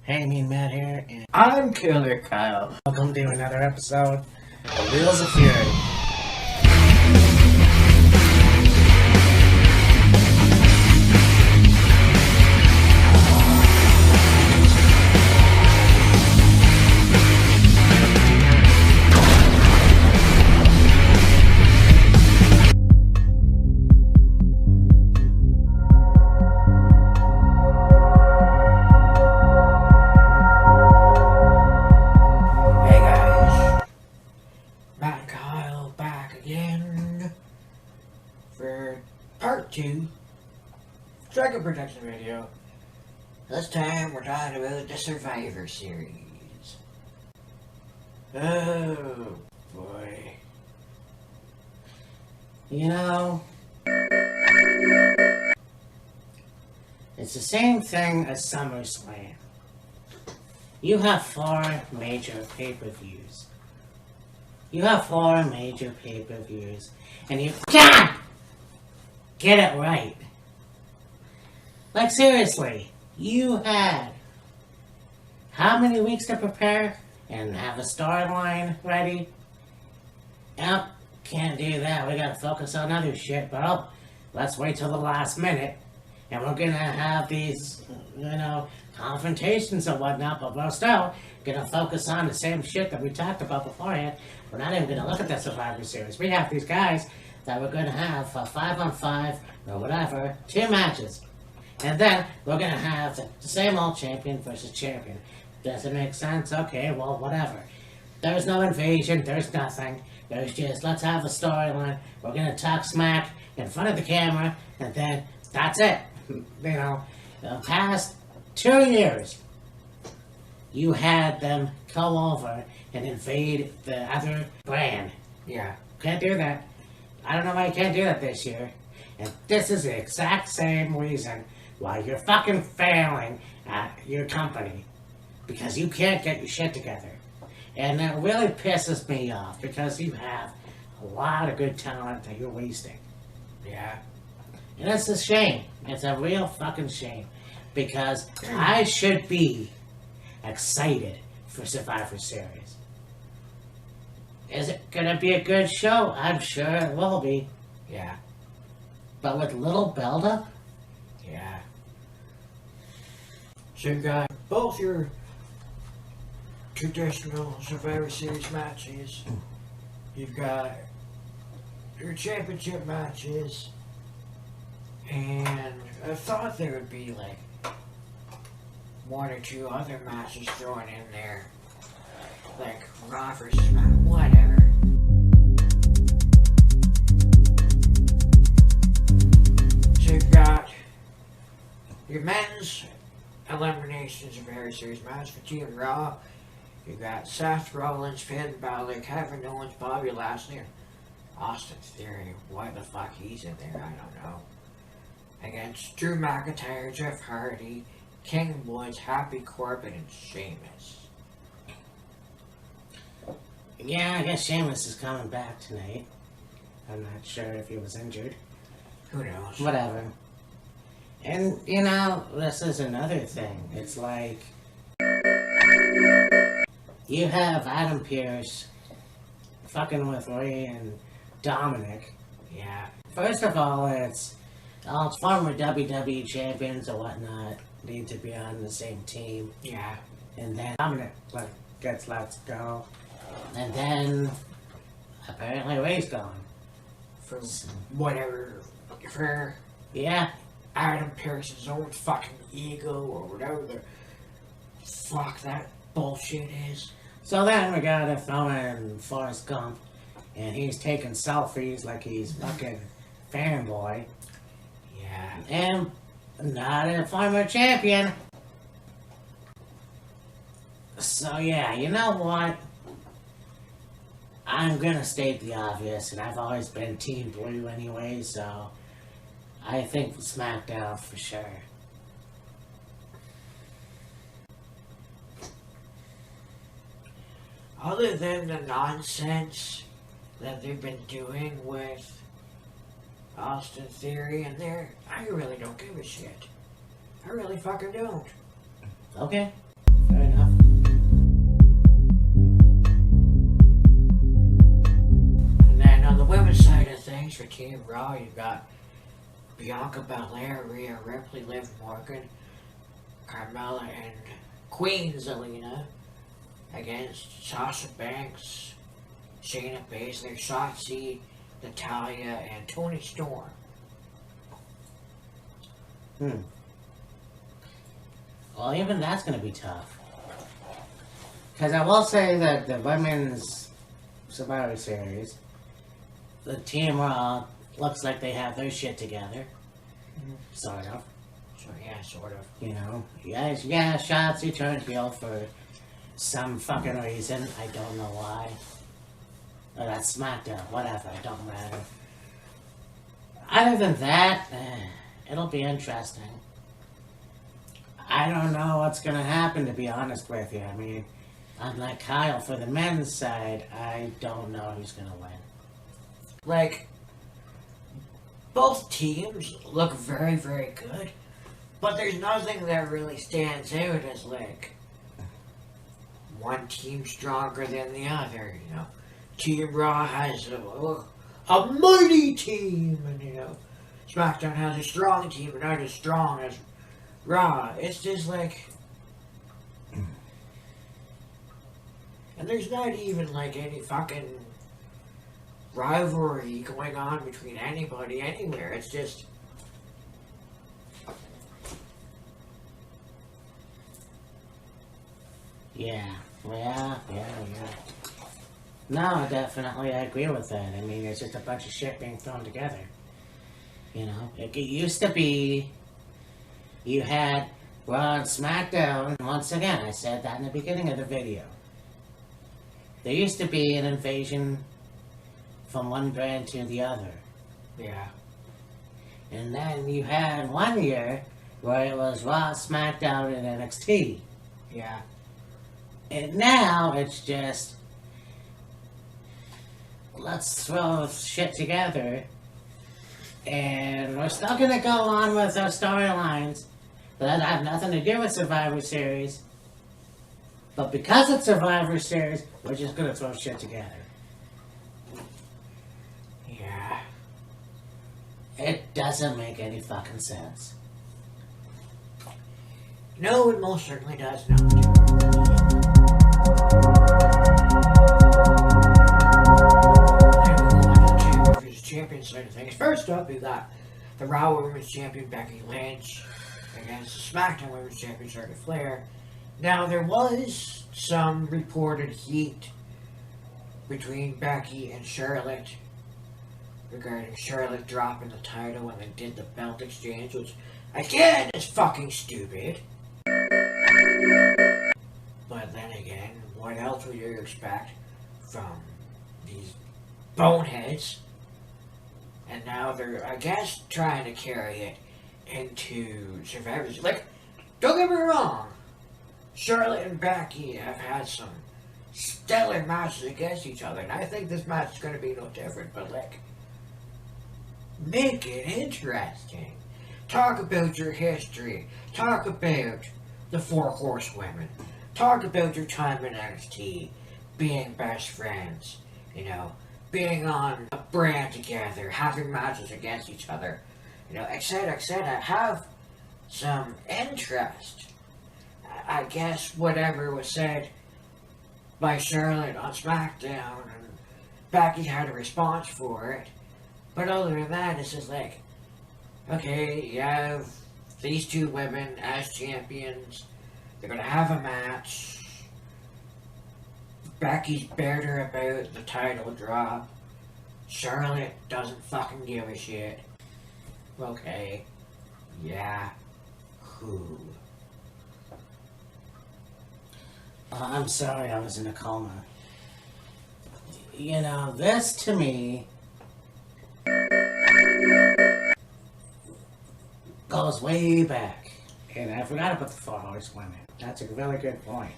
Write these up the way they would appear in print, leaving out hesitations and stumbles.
Hey, Mean Matt here, and I'm Killer Kyle. Welcome to another episode of Wheels of Fury. Dragon Protection video. This time we're talking about the Survivor Series. Oh boy. You know, it's the same thing as SummerSlam. You have 4 major pay-per-views. And you can't get it right. Like, seriously, you had how many weeks to prepare and have a storyline ready? Yep, can't do that. We gotta focus on other shit, but let's wait till the last minute. And we're gonna have these, confrontations and whatnot, but we're still gonna focus on the same shit that we talked about beforehand. We're not even gonna look at the Survivor Series. We have these guys that we're gonna have a 5-on-5 or whatever, 2 matches. And then we're going to have the same old champion versus champion. Does it make sense? Okay, well, whatever. There's no invasion. There's nothing. There's just, let's have a storyline. We're going to talk smack in front of the camera. And then that's it. The past 2 years, you had them go over and invade the other brand. Yeah, can't do that. I don't know why you can't do that this year. And this is the exact same reason why you're fucking failing at your company. Because you can't get your shit together. And that really pisses me off because you have a lot of good talent that you're wasting. Yeah. And it's a shame. It's a real fucking shame. Because I should be excited for Survivor Series. Is it gonna be a good show? I'm sure it will be. Yeah. But with little build-up? Yeah. So you've got both your traditional Survivor Series matches. You've got your championship matches. And I thought there would be like 1 or 2 other matches thrown in there. Like Raw versus Smack, whatever. So you've got your men's elimination Survivor Series match for Team Raw. You got Seth Rollins, Finn Balor, Kevin Owens, Bobby Lashley, Austin Theory. Why the fuck he's in there, I don't know. Against Drew McIntyre, Jeff Hardy, King Woods, Happy Corbin, and Sheamus. Yeah, I guess Sheamus is coming back tonight. I'm not sure if he was injured. Who knows? Whatever. And, this is another thing. It's like, you have Adam Pearce fucking with Ray and Dominic. Yeah. First of all, it's former WWE champions or whatnot need to be on the same team. Yeah. And then Dominic gets let go. And then apparently Ray's gone. For whatever. For Adam Pearce's own fucking ego or whatever the fuck that bullshit is. So then we gotta throw in Forrest Gump, and he's taking selfies like he's fucking fanboy. Yeah. And not a former champion. So yeah, you know what? I'm gonna state the obvious, and I've always been Team Blue anyway, so I think SmackDown for sure. Other than the nonsense that they've been doing with Austin Theory in there, I really don't give a shit. I really fucking don't. Okay, for Team Raw, you've got Bianca Belair, Rhea Ripley, Liv Morgan, Carmella, and Queen Zelina against Sasha Banks, Shayna Baszler, Shotzi, Natalya, and Toni Storm. Well, even that's going to be tough. Because I will say that the Women's Survivor Series, the Team Raw, looks like they have their shit together. Sort of. So, yeah, sort of. You know, yeah, Shotzi turned heel for some fucking reason. I don't know why. Or that's SmackDown, whatever, it don't matter. Other than that, it'll be interesting. I don't know what's gonna happen, to be honest with you. I mean, unlike Kyle, for the men's side, I don't know who's gonna win. Like, both teams look very, very good, but there's nothing that really stands out as, like, one team stronger than the other, you know. Team Raw has a mighty team, and, you know, SmackDown has a strong team, but not as strong as Raw. It's just like... And there's not even, like, any fucking rivalry going on between anybody anywhere. It's just... Yeah. No, definitely, I agree with that. I mean, it's just a bunch of shit being thrown together. You know, it used to be, you had Raw and SmackDown. Once again, I said that in the beginning of the video. There used to be an invasion from one brand to the other. Yeah. And then you had 1 year where it was Raw, SmackDown, and NXT. Yeah. And now it's just, let's throw shit together, and we're still gonna go on with our storylines that have nothing to do with Survivor Series. But because it's Survivor Series, we're just gonna throw shit together. Yeah. It doesn't make any fucking sense. No, it most certainly does not. Champion side of things. First up, we got the Raw Women's Champion Becky Lynch against the SmackDown Women's Champion Charlotte Flair. Now, there was some reported heat between Becky and Charlotte regarding Charlotte dropping the title when they did the belt exchange, which, again, is fucking stupid. But then again, what else would you expect from these boneheads? And now they're, I guess, trying to carry it into Survivor Series. Like, don't get me wrong, Charlotte and Becky have had some stellar matches against each other, and I think this match is going to be no different, but, like, make it interesting. Talk about your history. Talk about the Four Horsewomen. Talk about your time in NXT, being best friends, you know, being on a brand together, having matches against each other, you know, etc., etc. Have some interest. I guess whatever was said by Charlotte on SmackDown, and Becky had a response for it. But other than that, it's just like, okay, you have these two women as champions. They're gonna have a match. Becky's bitter about the title drop. Charlotte doesn't fucking give a shit. Okay. Yeah. Who? I'm sorry, I was in a coma. You know, this to me goes way back. And I forgot about the Four Horsewomen. That's a really good point.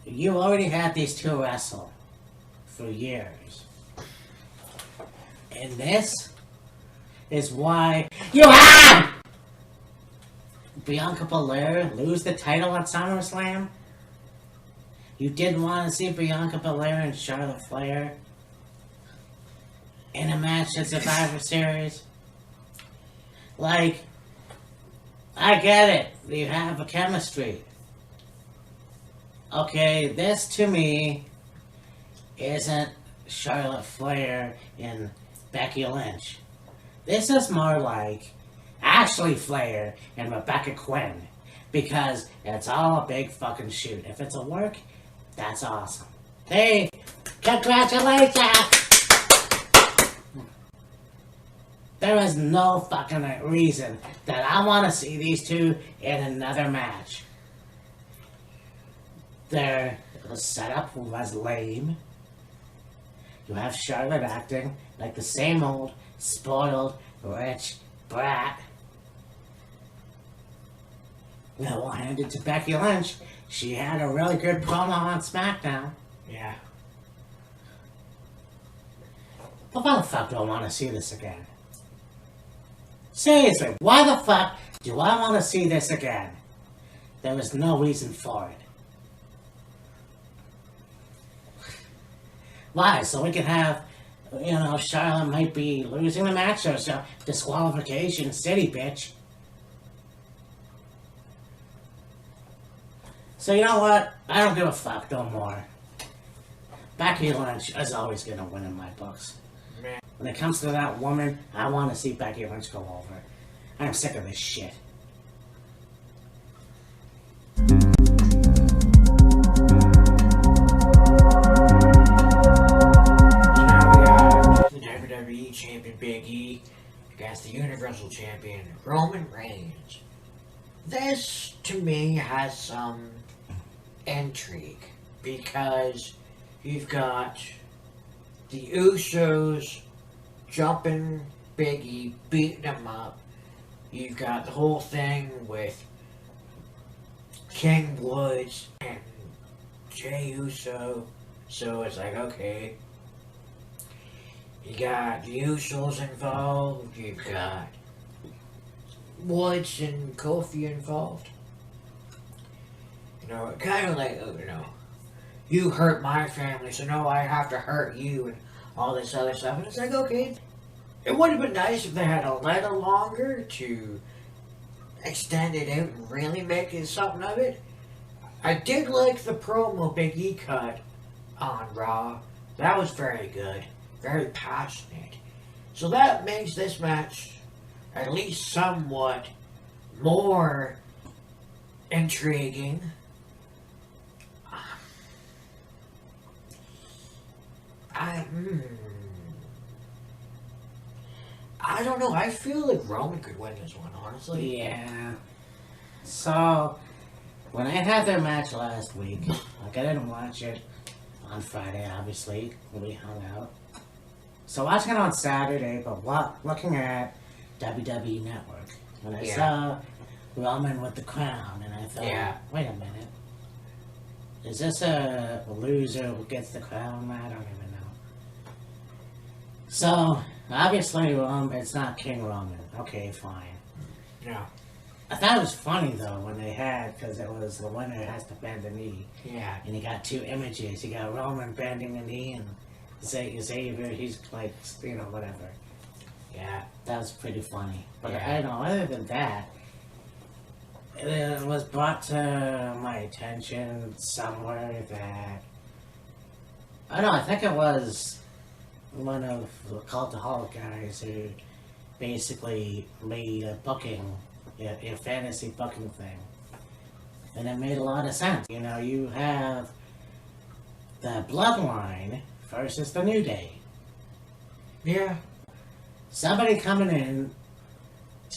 You already had these two wrestle for years. And this is why you had Bianca Belair lose the title at SummerSlam. You didn't want to see Bianca Belair and Charlotte Flair. in a match at Survivor Series. Like, I get it. You have a chemistry. Okay, this to me isn't Charlotte Flair and Becky Lynch. This is more like Ashley Flair and Rebecca Quinn. Because it's all a big fucking shoot. If it's a work, that's awesome. Hey, congratulations! There is no fucking reason that I want to see these two in another match. Their setup was lame. You have Charlotte acting like the same old, spoiled, rich brat. Now, we'll hand it to Becky Lynch. She had a really good promo on SmackDown. Yeah. But why the fuck do I want to see this again? Seriously, why the fuck do I want to see this again? There was no reason for it. Why? So we can have, Charlotte might be losing the match or so. Disqualification city, bitch. So you know what? I don't give a fuck no more. Becky Lynch is always gonna win in my books. Man. When it comes to that woman, I want to see Becky Lynch go over. I'm sick of this shit. WWE Champion Big E against the Universal Champion Roman Reigns. This, to me, has some intrigue because you've got the Usos jumping Big E, beating him up. You've got the whole thing with King Woods and Jey Uso. So it's like, okay. You got the Usos involved. You've got Woods and Kofi involved. Kind of like, you hurt my family, so now I have to hurt you and all this other stuff. And it's like, okay. It would have been nice if they had a little longer to extend it out and really make it something of it. I did like the promo Big E cut on Raw. That was very good. Very passionate. So that makes this match at least somewhat more intriguing. I don't know. I feel like Roman could win this one, honestly. Yeah. So, when I had their match last week, I didn't watch it on Friday, obviously, when we hung out. So watching it on Saturday, but looking at WWE Network, and I saw Roman with the crown, and I thought, wait a minute. Is this a loser who gets the crown? I don't even know. So, obviously, it's not King Roman. Okay, fine. Yeah. I thought it was funny, though, when they had, because it was the winner has to bend the knee. Yeah. And you got two images. You got Roman bending the knee, and Xavier, he's like, whatever. Yeah. That was pretty funny. But I don't know, other than that, it was brought to my attention somewhere that, I don't know, I think it was one of the Cultaholic guys who basically made a booking, a fantasy booking thing. And it made a lot of sense. You have the Bloodline versus the New Day. Yeah. Somebody coming in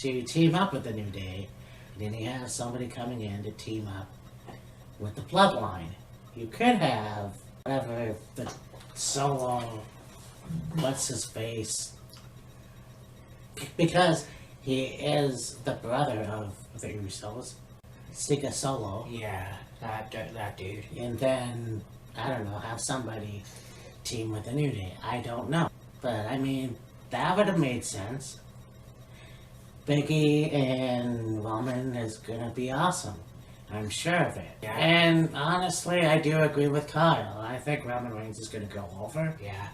to team up with the New Day, and then you have somebody coming in to team up with the Bloodline. You could have whatever the Solo, what's his face, because he is the brother of the Usos, Sika Solo. Yeah, that dude. And then, I don't know, have somebody team with the New Day. I don't know. But, I mean, that would have made sense. Biggie and Roman is gonna be awesome. I'm sure of it. Yeah. And honestly, I do agree with Kyle. I think Roman Reigns is gonna go over. Yeah.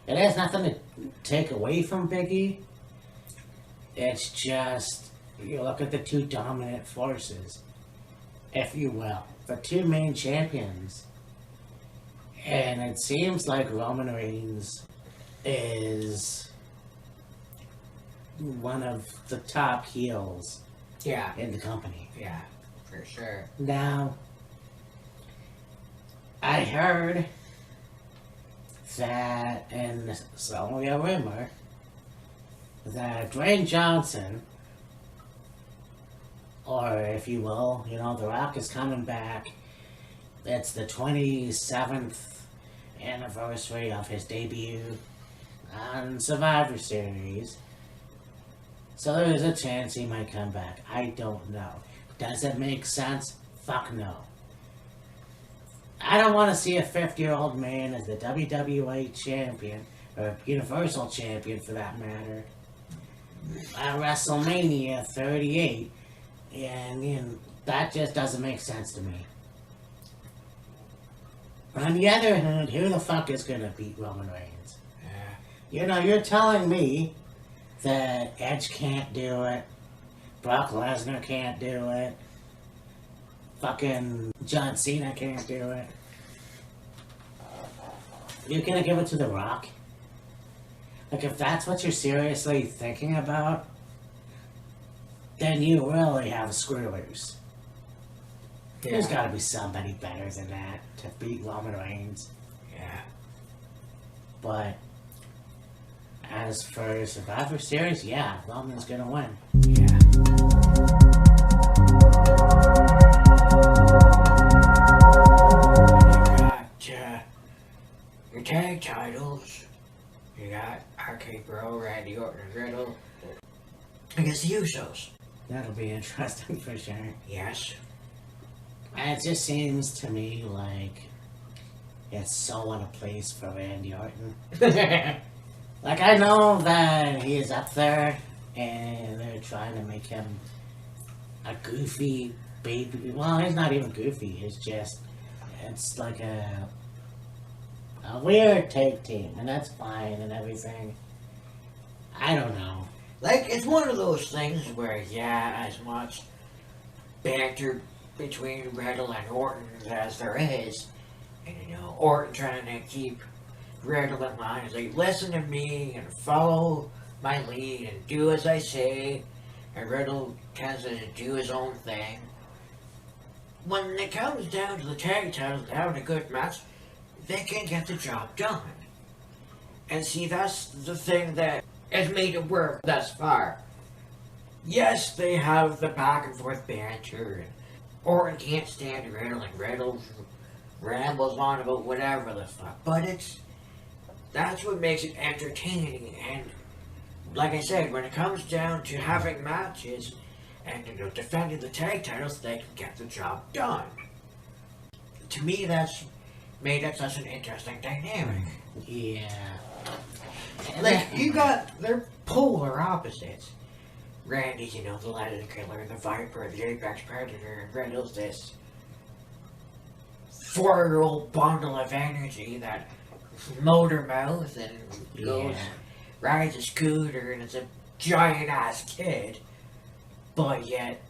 It has nothing to take away from Biggie. It's just, you look at the two dominant forces, if you will, the two main champions. And it seems like Roman Reigns is one of the top heels Yeah. in the company. Yeah, for sure. Now, I heard that, and it's only a rumor, that Dwayne Johnson, or if you will, The Rock is coming back. It's the 27th anniversary of his debut on Survivor Series. So there's a chance he might come back. I don't know. Does it make sense? Fuck no. I don't want to see a 50-year-old man as the WWE champion, or Universal champion for that matter, at WrestleMania 38, and that just doesn't make sense to me. On the other hand, who the fuck is going to beat Roman Reigns? Yeah. You're telling me that Edge can't do it, Brock Lesnar can't do it, fucking John Cena can't do it. You're gonna give it to The Rock? Like, if that's what you're seriously thinking about, then you really have screw loose. Yeah. There's gotta be somebody better than that to beat Roman Reigns. Yeah. But as for Survivor Series, yeah, Roman's gonna win. Yeah. You got your tag titles. You got RK Bro, Randy Orton, and Riddle against the Usos. That'll be interesting for sure. Yes. And it just seems to me like it's so out of place for Randy Orton. Like, I know that he is up there, and they're trying to make him a goofy baby. Well, he's not even goofy. It's like a weird tag team, and that's fine and everything. I don't know. Like, it's one of those things where, yeah, as much banter between Riddle and Orton as there is, and Orton trying to keep Riddle in line, is like, listen to me and follow my lead and do as I say, and Riddle tends to do his own thing. When it comes down to the tag titles having a good match, they can get the job done. And see, that's the thing that has made it work thus far. Yes, they have the back and forth banter, and Orton can't stand Riddle, and Riddle rambles on about whatever the fuck, but that's what makes it entertaining. And like I said, when it comes down to having matches and defending the tag titles, they can get the job done. To me, that's made it such an interesting dynamic. Yeah. Like, you got, they're polar opposites. Randy's, the Legend Killer, the Viper, the Apex Predator, and Riddle's this 4-year-old bundle of energy that motor mouth and goes, rides a scooter, and it's a giant ass kid. But yet,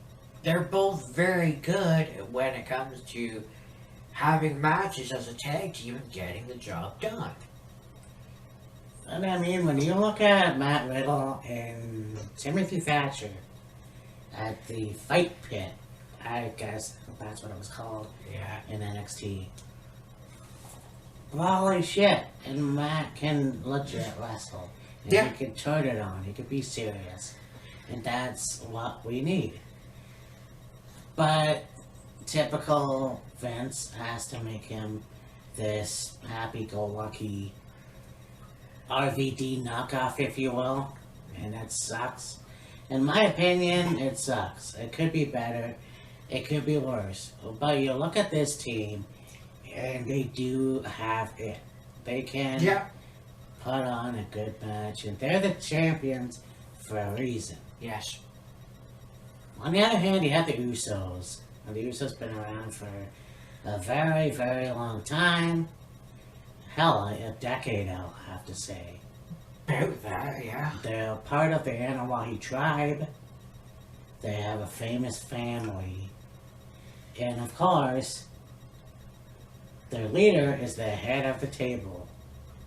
they're both very good when it comes to having matches as a tag team and getting the job done. And I mean, when you look at Matt Riddle and Timothy Thatcher at the Fight Pit, I guess that's what it was called, Yeah. in NXT. Holy shit! And Matt can legit wrestle. And Yeah. he can turn it on. He can be serious. And that's what we need. But typical Vince has to make him this happy-go-lucky RVD knockoff, if you will. And that sucks. In my opinion, it sucks. It could be better. It could be worse. But you look at this team, and they do have it. They can put on a good match, and they're the champions for a reason. Yes. On the other hand, you have the Usos. And the Usos been around for a very, very long time. hell, a decade, I'll have to say. About that, yeah. They're part of the Anawahi tribe. They have a famous family. And of course, their leader is the head of the table,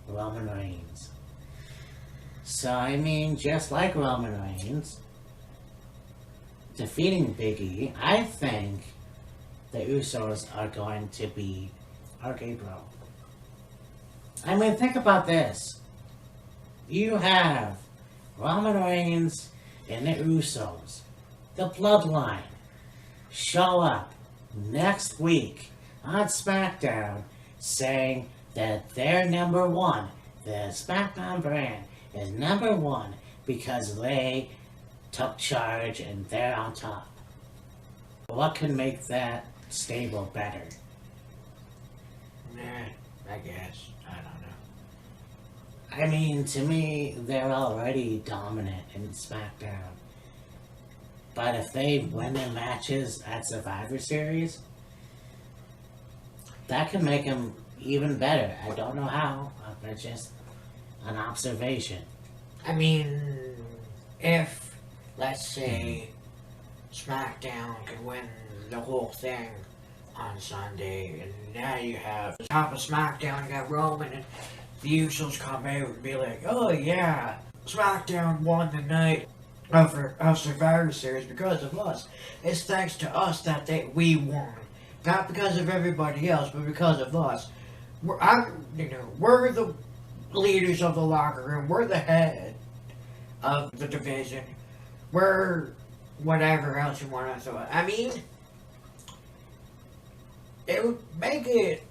Roman Reigns. So, I mean, just like Roman Reigns defeating Big E, I think the Usos are going to be RK Bro. I mean, think about this. You have Roman Reigns and the Usos, the Bloodline, show up next week on SmackDown saying that they're number one. The SmackDown brand is number one because they took charge and they're on top. What can make that stable better? Nah, I guess. I don't know. I mean, to me, they're already dominant in SmackDown. But if they win their matches at Survivor Series, that can make them even better. I don't know how, but just an observation. I mean, if, let's say, SmackDown could win the whole thing on Sunday, and now you have the top of SmackDown, you got Roman, and the Usos come out and be like, oh yeah, SmackDown won the night of Survivor Series because of us. It's thanks to us that we won. Not because of everybody else, but because of us. We're the leaders of the locker room. We're the head of the division. We're whatever else you want to throw. I mean, it would make it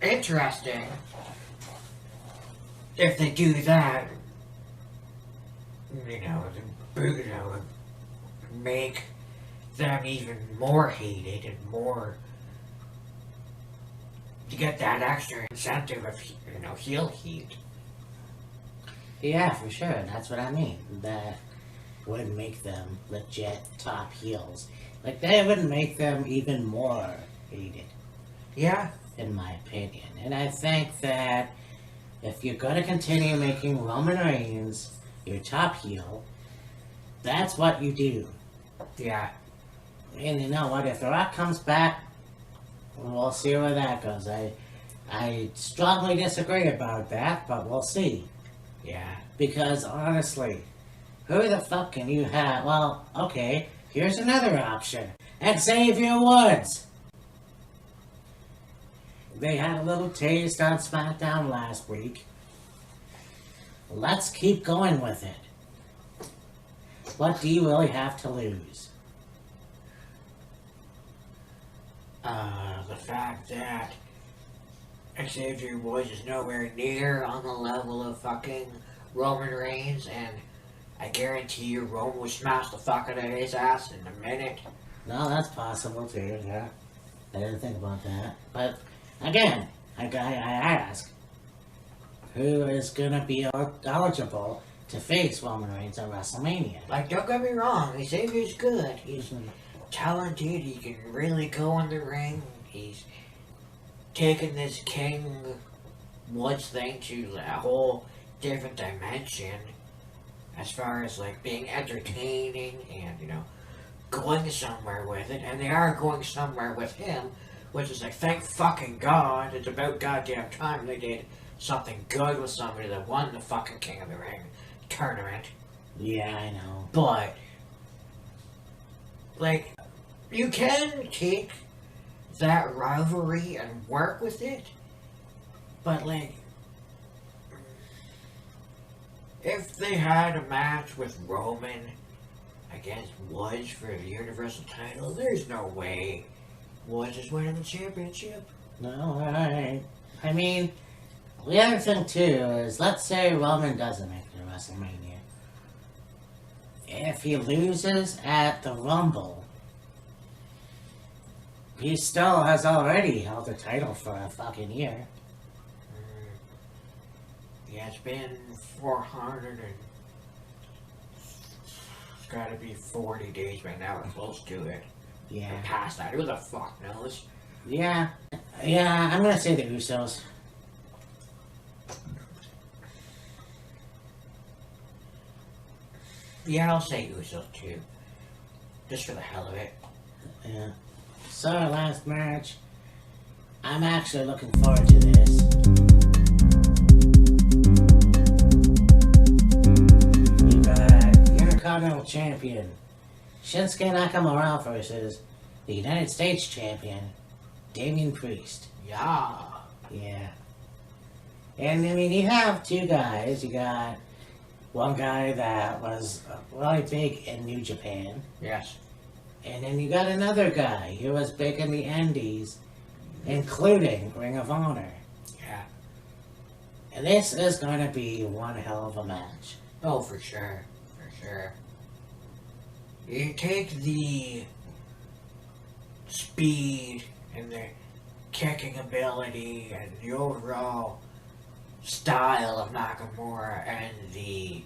interesting if they do that. Make them even more hated and more to get that extra incentive of heel heat. Yeah, for sure. That's what I mean. That would make them legit top heels. Like, that would make them even more hated. Yeah. In my opinion. And I think that if you're going to continue making Roman Reigns your top heel, that's what you do. Yeah. And you know what? If The Rock comes back, we'll see where that goes. I strongly disagree about that, but we'll see. Yeah. Because honestly, who the fuck can you have? Well, okay, here's another option. Xavier Woods. They had a little taste on SmackDown last week. Let's keep going with it. What do you really have to lose? The fact that Xavier Woods is nowhere near on the level of fucking Roman Reigns, and I guarantee you Roman will smash the fuck out of his ass in a minute. No, that's possible too, yeah. I didn't think about that. But, again, I ask, who is gonna be eligible to face Roman Reigns at WrestleMania? Like, don't get me wrong, Xavier's good. He's talented, he can really go in the ring. He's taken this King Woods thing to a whole different dimension as far as like being entertaining and going somewhere with it, and they are going somewhere with him, which is like, thank fucking God, it's about goddamn time they did something good with somebody that won the fucking King of the Ring tournament. Yeah, I know. But like, you can take that rivalry and work with it, but like, if they had a match with Roman against Woods for the Universal title, there's no way Woods is winning the championship. No, alright. I mean, the other thing too is, let's say Roman doesn't make it to WrestleMania. If he loses at the Rumble, he still has already held the title for a fucking year. Yeah, it's been 400 and it's gotta be 40 days by now, we're close to it. Yeah. Or past that, who the fuck knows? Yeah. Yeah, I'm gonna say the Usos. Yeah, I'll say Usos too. Just for the hell of it. Yeah. So, last match. I'm actually looking forward to this. You got Intercontinental Champion Shinsuke Nakamura versus the United States Champion Damien Priest. Yeah. Yeah. And I mean, you have two guys. You got one guy that was really big in New Japan. Yes. And then you got another guy who was big in the Indies, including Ring of Honor. Yeah. And this is going to be one hell of a match. Oh, for sure. For sure. You take the speed and the kicking ability and the overall style of Nakamura and the,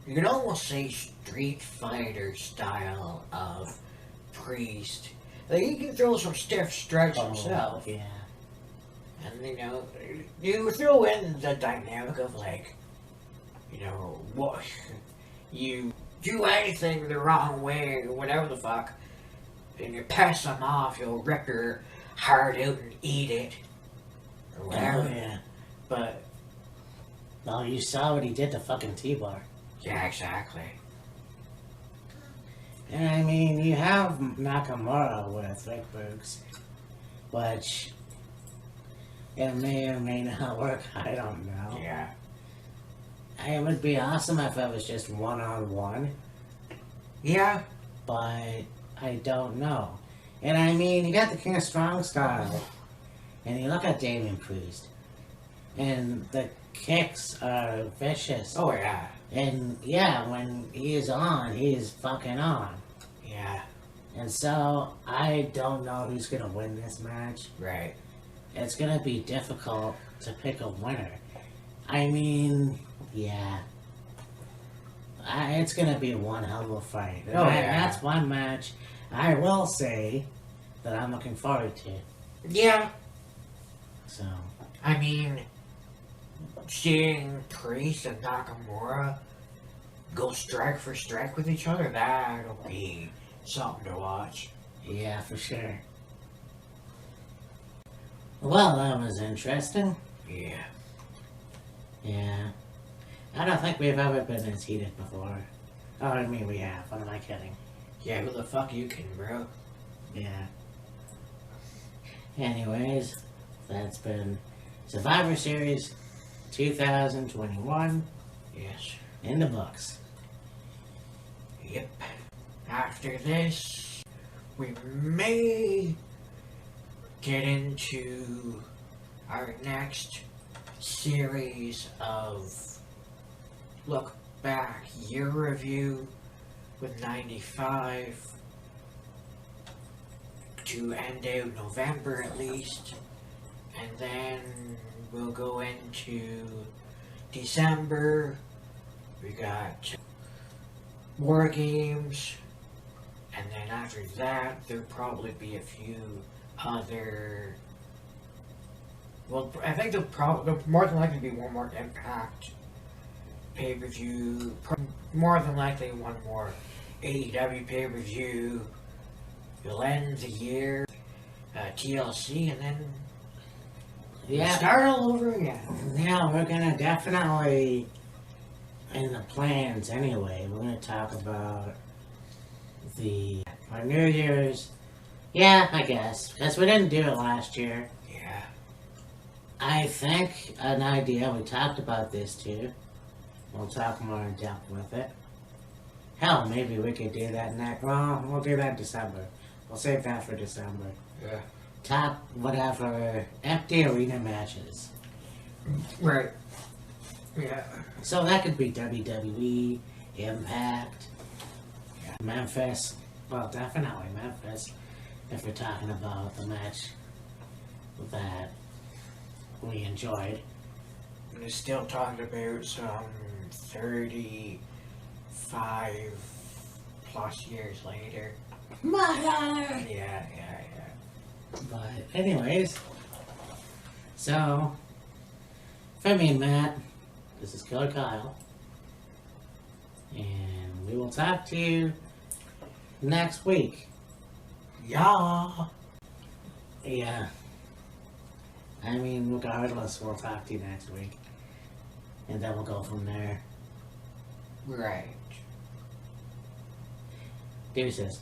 you can almost say, Street Fighter style of Priest. Like, he can throw some stiff strikes himself. Yeah. And, you know, you throw in the dynamic of, like, you know, what, you do anything the wrong way, or whatever the fuck, and you pass them off, you'll rip your heart out and eat it, or whatever. Oh, yeah. But, well, you saw what he did to fucking T-Bar. Yeah, exactly. And I mean, you have Nakamura with Rick Boogs, which it may or may not work, I don't know. Yeah. It would be awesome if it was just one-on-one, Yeah. but I don't know. And I mean, you got the King of Strong style, and you look at Damien Priest, and the kicks are vicious. Oh, yeah. And yeah, when he is on, he is fucking on. Yeah. And so, I don't know who's gonna win this match. Right. It's gonna be difficult to pick a winner. I mean, yeah. It's gonna be one hell of a fight. And Oh, yeah. That's one match I will say that I'm looking forward to. Yeah. So, I mean, seeing Priest and Nakamura go strike for strike with each other, that'll be something to watch. yeah, for sure. Well, that was interesting. Yeah. Yeah. I don't think we've ever been as heated before. Oh, I mean, we have. What am I kidding? Yeah, who the fuck you kidding, bro? Yeah. Anyways, that's been Survivor Series 2021 Yes. in the books. Yep. After this, we may get into our next series of look back year review with 95 to end out November at least, and then we'll go into December. We got War Games, and then after that there'll probably be a few other, well, I think there'll more than likely be one more Impact pay-per-view, more than likely one more AEW pay-per-view. You'll end the year, TLC, and then Yeah. start all over again. Now, we're gonna definitely, in the plans anyway, we're gonna talk about our New Year's. Yeah, I guess. Because we didn't do it last year. Yeah. I think an idea, we talked about this too. We'll talk more in depth with it. Hell, maybe we could do that next. Well, we'll do that in December. We'll save that for December. Yeah. Top whatever empty arena matches. Right. Yeah. So that could be WWE, Impact, Memphis. Well, definitely Memphis. If we're talking about the match that we enjoyed. We're still talking about some 35 plus years later. Mother! Yeah. But anyways, so for me and Matt, this is Killer Kyle, and we will talk to you next week. Yeah. Yeah. I mean, regardless, we'll talk to you next week. And then we'll go from there. Right. Deuces.